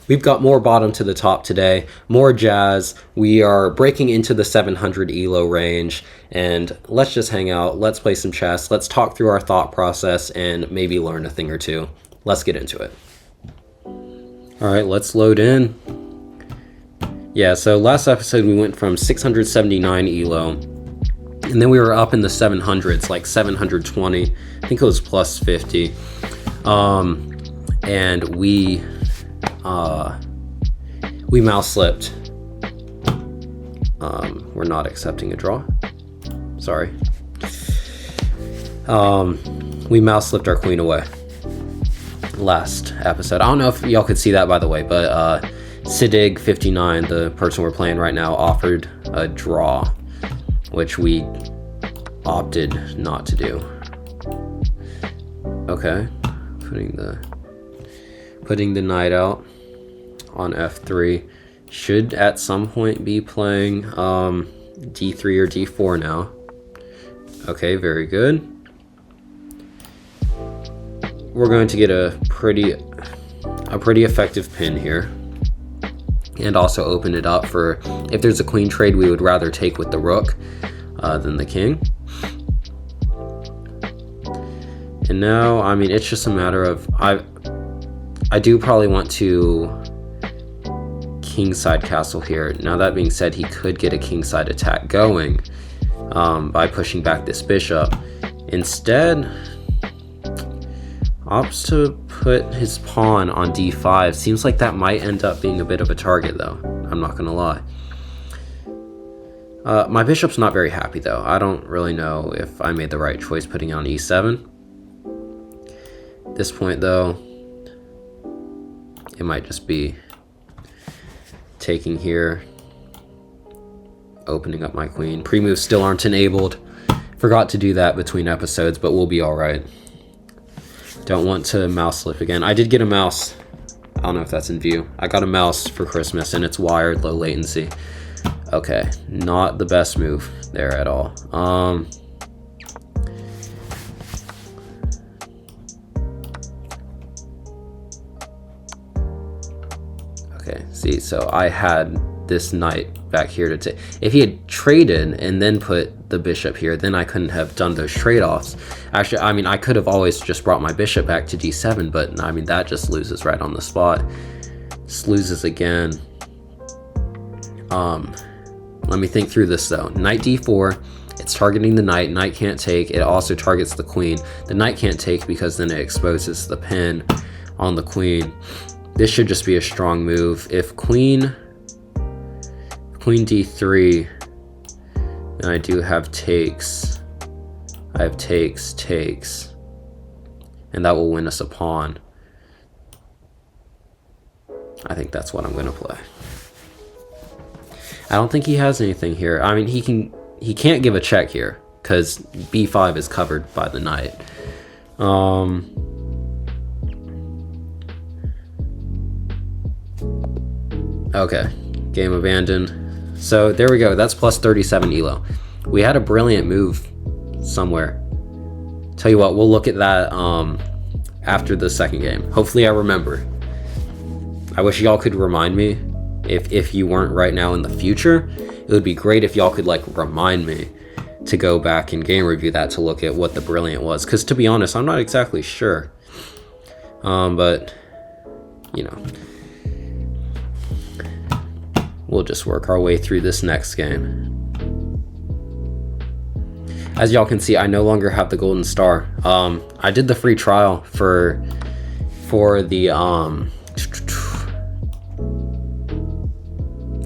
We've got more bottom to the top today, more jazz. We are breaking into the 700 elo range, and let's just hang out. Let's play some chess. Let's talk through our thought process and maybe learn a thing or two. Let's get into it. All right, let's load in. Yeah, so last episode we went from 679 elo, and then we were up in the 700s, like 720. I think it was plus 50. And we mouse slipped. We're not accepting a draw. Sorry. We mouse slipped our queen away last episode. I don't know if y'all could see that, by the way, but Sidig59, the person we're playing right now, offered a draw, which we opted not to do. Okay, putting the knight out on f3. Should at some point be playing d3 or d4 now. Okay, very good. We're going to get a pretty effective pin here, and also open it up for, if there's a queen trade we would rather take with the rook than the king. And now, I mean, it's just a matter of, I do probably want to kingside castle here. Now, that being said, he could get a kingside attack going by pushing back this bishop. Instead, opts to put his pawn on d5. Seems like that might end up being a bit of a target, though. I'm not gonna lie. My bishop's not very happy, though. I don't really know if I made the right choice putting on e7. At this point, though, it might just be taking here, opening up my queen. Pre-moves still aren't enabled. Forgot to do that between episodes, but we'll be all right. Don't want to mouse slip again. I did get a mouse. I don't know if that's in view. I got a mouse for Christmas, and it's wired, low latency. Okay, not the best move there at all. Okay, see, so I had this knight back here to take. If he had traded and then put the bishop here, then I couldn't have done those trade-offs. Actually, I mean, I could have always just brought my bishop back to d7, but I mean, that just loses right on the spot. Just loses again. Let me think through this though. Knight d4, it's targeting the knight. Knight can't take. It also targets the queen. The knight can't take because then it exposes the pin on the queen. This should just be a strong move. If queen d3, then I do have takes. I have takes, and that will win us a pawn. I think that's what I'm gonna play. I don't think he has anything here. I mean, he can't give a check here because b5 is covered by the knight. Okay, game abandoned. So there we go. That's plus 37 elo. We had a brilliant move somewhere. Tell you what, we'll look at that after the second game. Hopefully I remember. I wish y'all could remind me. If you weren't right now in the future, it would be great if y'all could like remind me to go back and game review that to look at what the brilliant was. Because to be honest, I'm not exactly sure. But, you know, we'll just work our way through this next game. As y'all can see, I no longer have the golden star. I did the free trial for the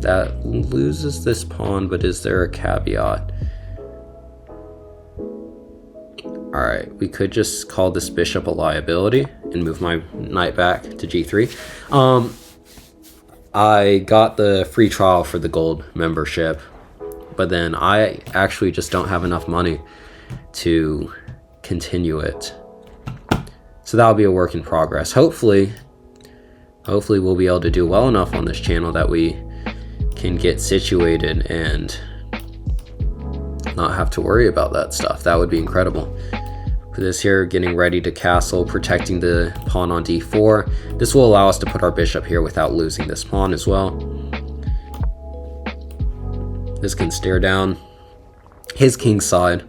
that loses this pawn, but is there a caveat? All right, we could just call this bishop a liability and move my knight back to g3. I got the free trial for the gold membership, but then I actually just don't have enough money to continue it. So that'll be a work in progress. Hopefully we'll be able to do well enough on this channel that we can get situated and not have to worry about that stuff. That would be incredible. Put this here, getting ready to castle, protecting the pawn on d4. This will allow us to put our bishop here without losing this pawn as well. This can stare down his king side,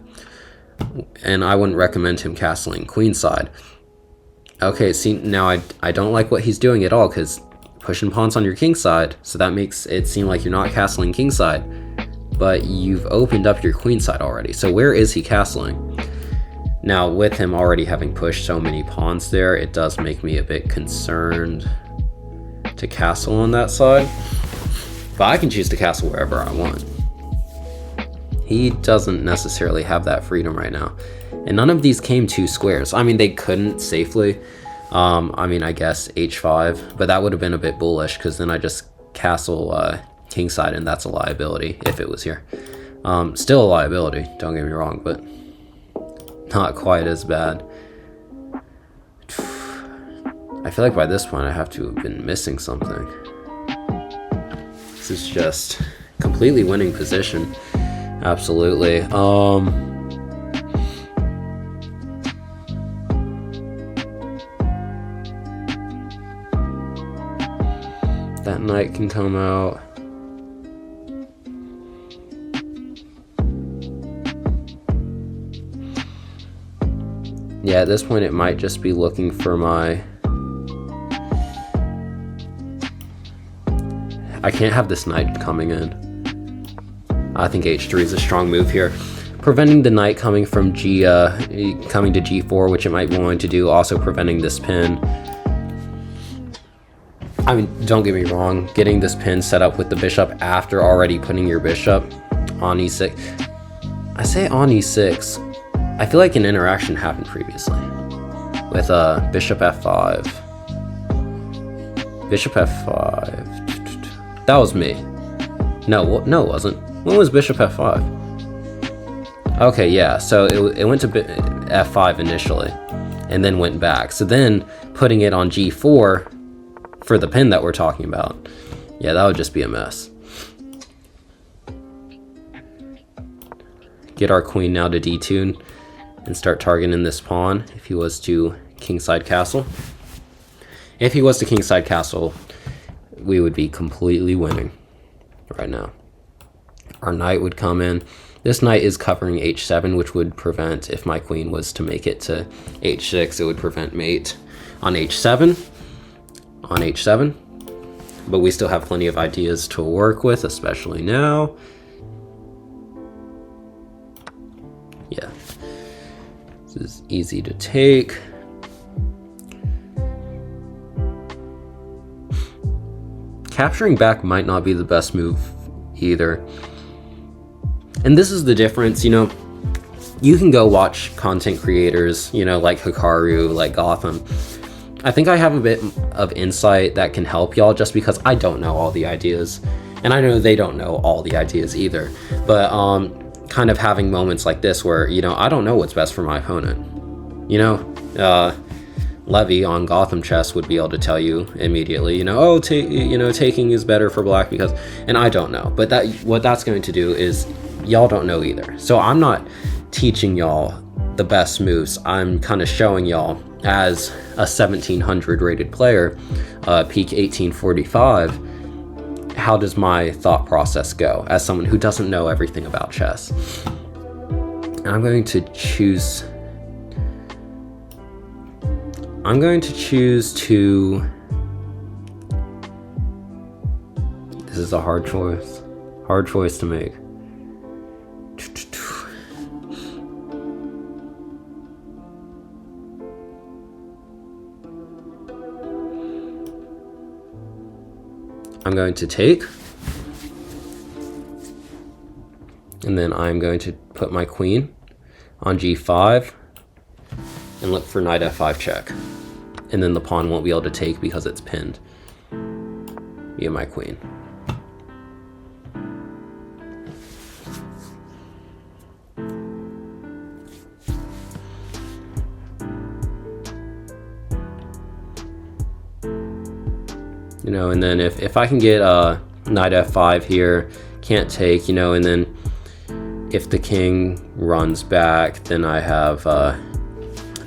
and I wouldn't recommend him castling queen side. Okay, see, now I don't like what he's doing at all, because pushing pawns on your king side, so that makes it seem like you're not castling king side, but you've opened up your queen side already. So where is he castling? Now, with him already having pushed so many pawns there, it does make me a bit concerned to castle on that side, but I can choose to castle wherever I want. He doesn't necessarily have that freedom right now. And none of these came to squares. I mean, they couldn't safely. I mean, I guess h5, but that would have been a bit bullish, because then I just castle kingside, and that's a liability if it was here. Still a liability, don't get me wrong, but not quite as bad. I feel like by this point I have to have been missing something. This is just completely winning position. Absolutely. That knight can come out. Yeah, at this point it might just be looking for my... I can't have this knight coming in. I think h3 is a strong move here, preventing the knight coming from coming to g4, which it might be wanting to do, also preventing this pin. I mean, don't get me wrong, getting this pin set up with the bishop after already putting your bishop on e6. I say on e6, I feel like an interaction happened previously with bishop f5. Bishop f5. That was me. No, it wasn't. When was bishop f5? Okay, yeah, so it went to f5 initially, and then went back. So then putting it on g4 for the pin that we're talking about, yeah, that would just be a mess. Get our queen now to d2 and start targeting this pawn if he was to kingside castle. If he was to kingside castle, we would be completely winning right now. Our knight would come in. This knight is covering h7, which would prevent, if my queen was to make it to h6, it would prevent mate on h7. On h7. But we still have plenty of ideas to work with, especially now. Yeah. This is easy to take. Capturing back might not be the best move either. And this is the difference, you know, you can go watch content creators, you know, like Hikaru, like Gotham. I think I have a bit of insight that can help y'all, just because I don't know all the ideas, and I know they don't know all the ideas either. But kind of having moments like this where, you know, I don't know what's best for my opponent. You know, Levy on Gotham Chess would be able to tell you immediately, you know, oh, taking is better for black because, and I don't know. But that what that's going to do is y'all don't know either. So I'm not teaching y'all the best moves. I'm kind of showing y'all, as a 1700 rated player, peak 1845, how does my thought process go as someone who doesn't know everything about chess. And I'm going to choose to, this is a hard choice to make. I'm going to take, and then I'm going to put my queen on g5 and look for knight f5 check, and then the pawn won't be able to take because it's pinned via my queen. You know, and then if I can get knight f5 here, can't take, you know, and then if the king runs back, then I have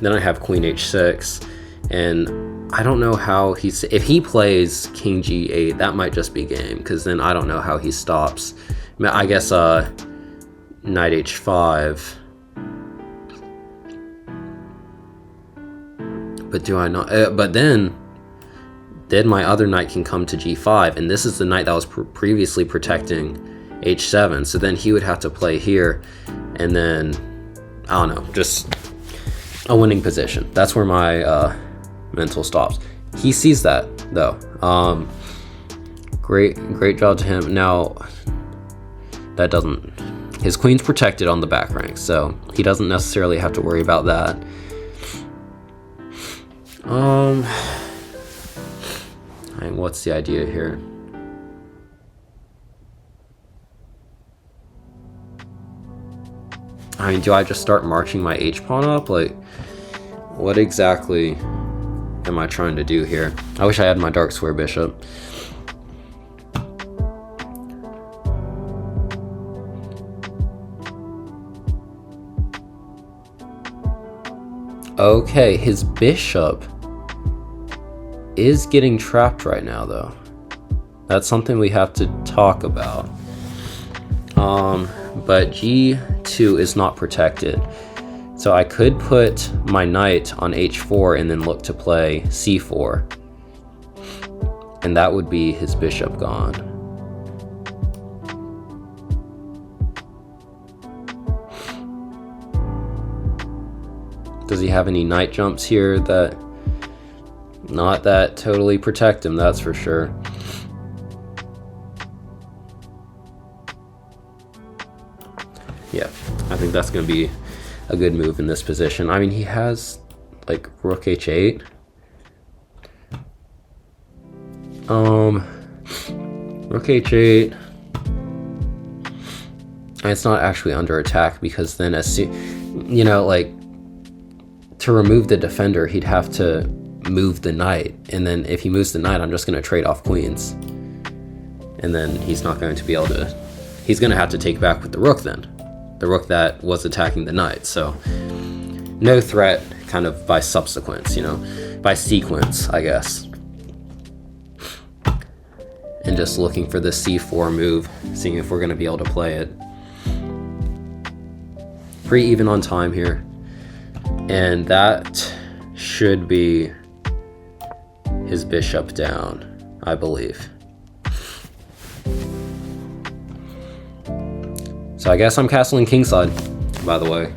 then I have queen h6, and I don't know how if he plays king g8, that might just be game, because then I don't know how he stops. I guess knight h5. But do I not? But then my other knight can come to g5, and this is the knight that was previously protecting h7. So then he would have to play here, and then I don't know, just a winning position. That's where my mental stops. He sees that though. Great job to him. Now that doesn't. His queen's protected on the back rank, so he doesn't necessarily have to worry about that. I mean, what's the idea here? I mean, do I just start marching my h-pawn up? Like, what exactly am I trying to do here? I wish I had my dark square bishop. Okay, his bishop is getting trapped right now, though. That's something we have to talk about. But g2 is not protected. So I could put my knight on h4 and then look to play c4. And that would be his bishop gone. Does he have any knight jumps here that not that totally protect him? That's for sure. Yeah, I think that's going to be a good move in this position. I mean, he has like rook h8. Rook h8. And it's not actually under attack, because then you know, like, to remove the defender, he'd have to move the knight, and then if he moves the knight, I'm just going to trade off queens, and then he's not going to be able to. He's going to have to take back with the rook then, the rook that was attacking the knight. So no threat, kind of by subsequence, you know, by sequence, I guess. And just looking for the c4 move, seeing if we're going to be able to play it. Pretty even on time here. And that should be his bishop down, I believe. So I guess I'm castling kingside, by the way.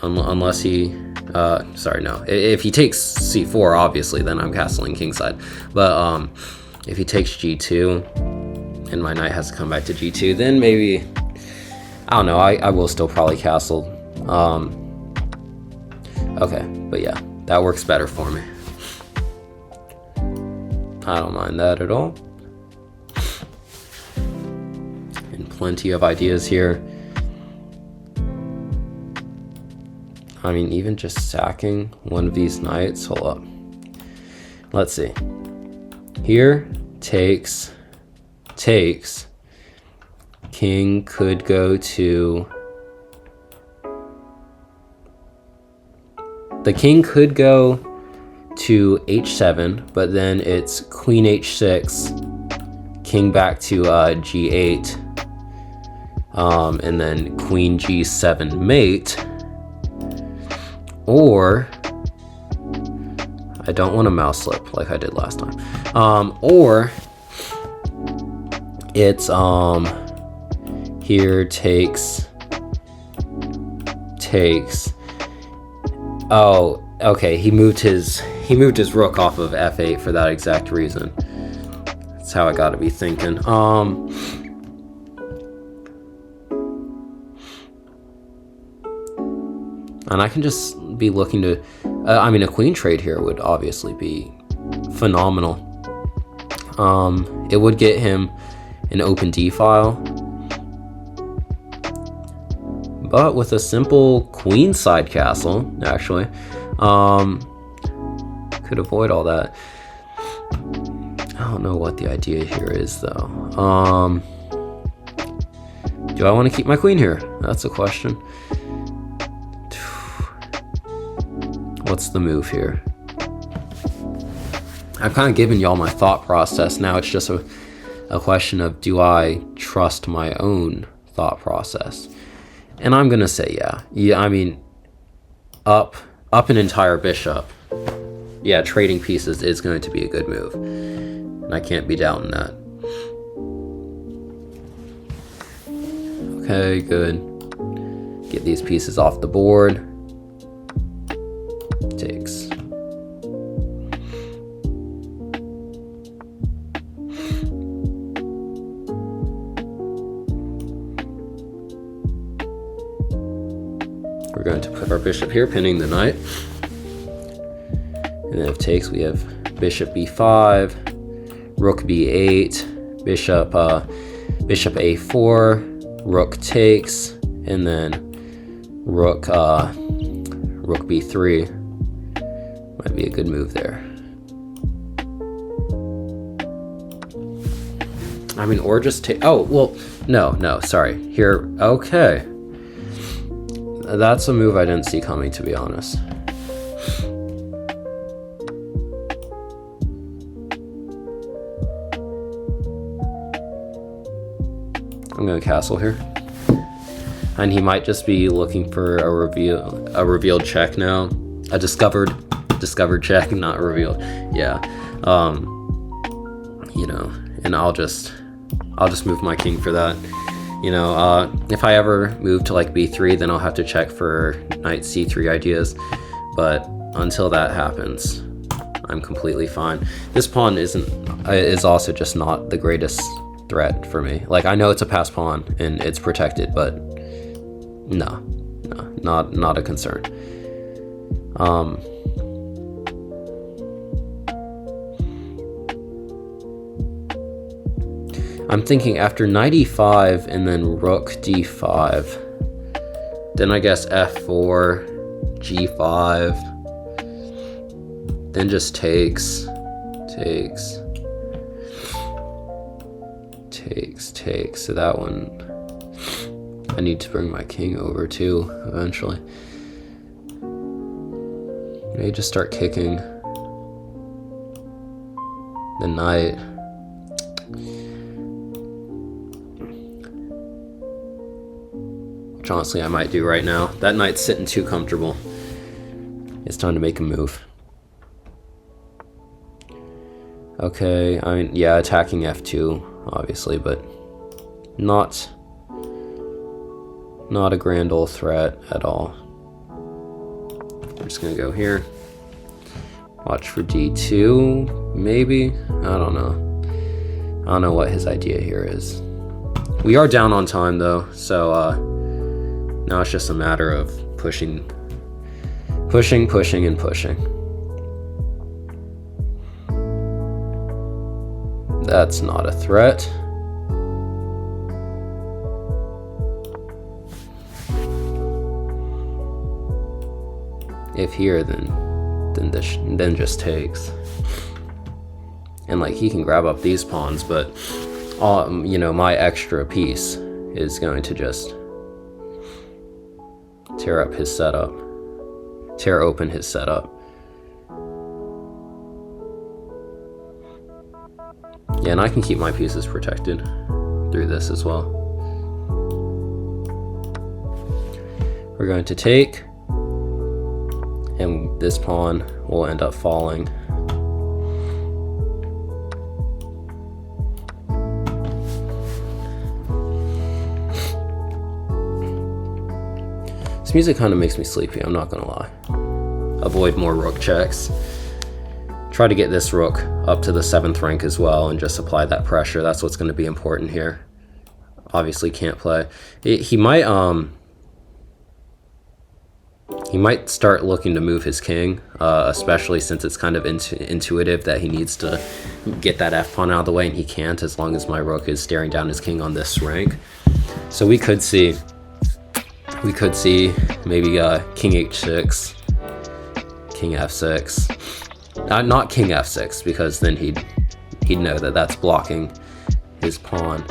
Unless he, sorry, no. If he takes c4, obviously, then I'm castling kingside. But if he takes g2, and my knight has to come back to g2, then maybe, I don't know, I will still probably castle. Okay, but yeah, that works better for me. I don't mind that at all. And plenty of ideas here. I mean, even just sacking one of these knights. Hold up. Let's see. Here, takes. King could go to... The king could go to h7, but then it's queen h6, king back to g8, and then queen g7 mate. Or I don't want to mouse slip like I did last time. Or it's here takes. Oh, okay. He moved his rook off of f8 for that exact reason. That's how I got to be thinking. And I can just be looking to. I mean, a queen trade here would obviously be phenomenal. It would get him an open d file. But with a simple queenside castle, actually, could avoid all that. I don't know what the idea here is, though. Do I want to keep my queen here? That's a question. What's the move here? I've kind of given y'all my thought process. Now it's just a question of, do I trust my own thought process? And I'm gonna say yeah. I mean, up an entire bishop. Yeah, trading pieces is going to be a good move, and I can't be doubting that. Okay, good. Get these pieces off the board. Takes. We're going to put our bishop here, pinning the knight. And then if takes, we have bishop b5, rook b8, bishop a4, rook takes, and then rook b3 might be a good move there. I mean, or just take. Oh well, no, sorry. Here, okay. That's a move I didn't see coming, to be honest. I'm gonna castle here, and he might just be looking for a revealed check now, a discovered check, not revealed. Yeah, you know, and I'll just move my king for that. You know, if I ever move to like b3, then I'll have to check for knight c3 ideas. But until that happens, I'm completely fine. This pawn is also just not the greatest threat for me. Like, I know it's a passed pawn and it's protected, but no, not a concern. I'm thinking after knight e5 and then rook d5, then I guess f4, g5, then just takes. So that one, I need to bring my king over too eventually. Maybe just start kicking the knight. Which honestly I might do right now. That knight's sitting too comfortable. It's time to make a move. Okay, I mean, yeah, attacking f2, obviously, but not a grand old threat at all. I'm just gonna go here. Watch for d2, maybe? I don't know. I don't know what his idea here is. We are down on time though, so now it's just a matter of pushing. That's not a threat. If here, then just takes. And like, he can grab up these pawns, but you know, my extra piece is going to just tear up his setup, tear open his setup. Yeah, and I can keep my pieces protected through this as well. We're going to take, and this pawn will end up falling. This music kind of makes me sleepy, I'm not gonna lie. Avoid more rook checks. Try to get this rook up to the 7th rank as well and just apply that pressure. That's what's going to be important here. Obviously can't play. He might start looking to move his king, especially since it's kind of intuitive that he needs to get that f pawn out of the way, and he can't as long as my rook is staring down his king on this rank. So we could see maybe king h6, king f6. Not king f6, because then he'd know that that's blocking his pawn.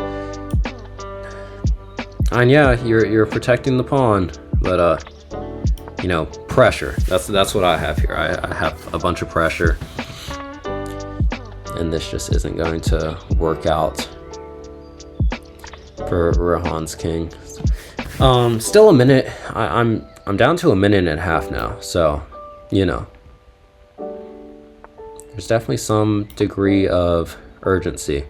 And yeah, you're protecting the pawn, but you know, pressure. That's what I have here. I have a bunch of pressure, and this just isn't going to work out for Rohan's king. Still a minute. I'm down to a minute and a half now, so you know, there's definitely some degree of urgency.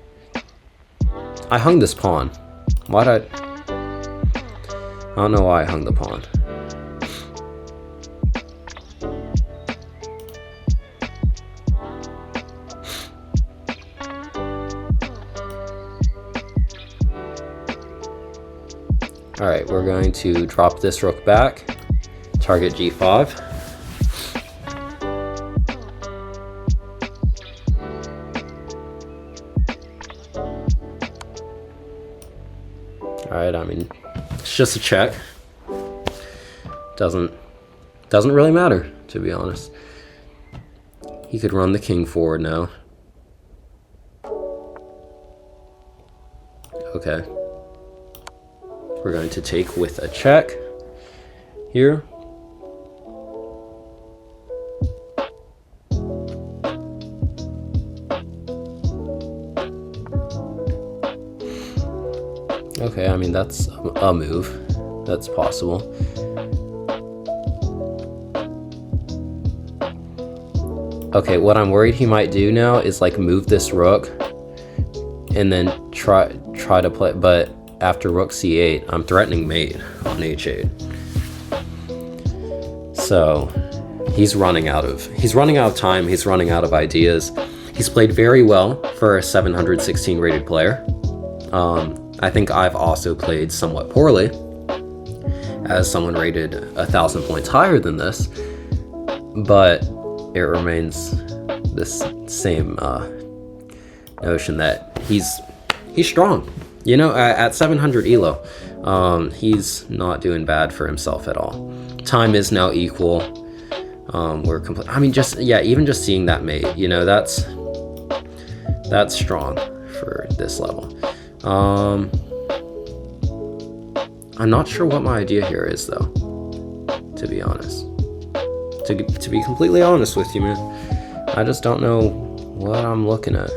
I hung this pawn. Why'd I don't know why I hung the pawn. Alright, we're going to drop this rook back, target g5. Alright, I mean, it's just a check. Doesn't really matter, to be honest. He could run the king forward now. Okay. We're going to take with a check here. Okay, I mean, that's a move. That's possible. Okay, what I'm worried he might do now is like move this rook and then try to play, but after rook c8, I'm threatening mate on h8. So he's running out of time, he's running out of ideas. He's played very well for a 716 rated player. I think I've also played somewhat poorly as someone rated 1,000 points higher than this, but it remains this same notion that he's strong. You know, at 700 elo, he's not doing bad for himself at all. Time is now equal. We're complete. I mean, even just seeing that mate, you know, that's strong for this level. I'm not sure what my idea here is, though, to be honest. To be completely honest with you, man, I just don't know what I'm looking at.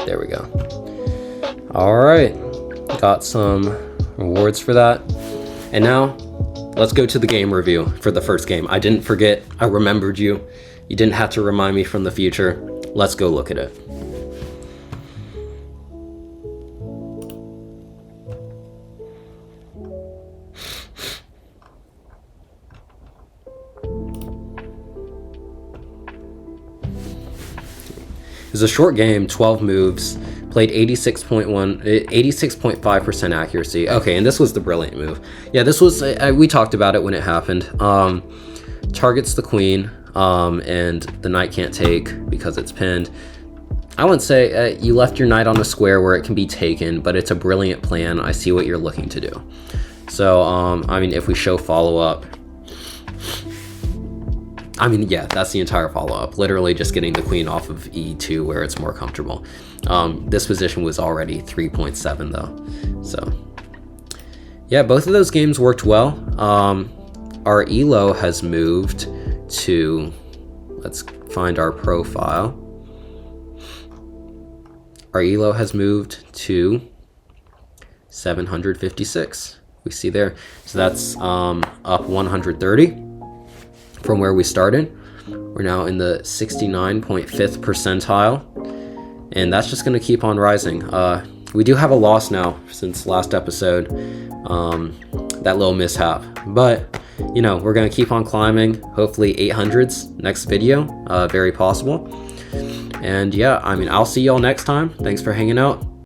There we go. All right, got some rewards for that. And now let's go to the game review for the first game. I didn't forget, I remembered you. You didn't have to remind me from the future. Let's go look at it. It's a short game, 12 moves, played 86.5% accuracy. Okay, and this was the brilliant move. Yeah, this was, we talked about it when it happened. Targets the queen, and the knight can't take because it's pinned. I wouldn't say you left your knight on a square where it can be taken, but it's a brilliant plan. I see what you're looking to do. So, I mean, if we show follow-up, I mean, yeah, that's the entire follow-up. Literally just getting the queen off of e2 where it's more comfortable. This position was already 3.7 though. So, yeah, both of those games worked well. Our elo has moved to, let's find our profile. Our elo has moved to 756. We see there. So that's up 130. From where we started. We're now in the 69.5th percentile, and that's just going to keep on rising. We do have a loss now since last episode, that little mishap, but you know, we're going to keep on climbing. Hopefully 800s next video, very possible. And yeah, I mean, I'll see y'all next time. Thanks for hanging out.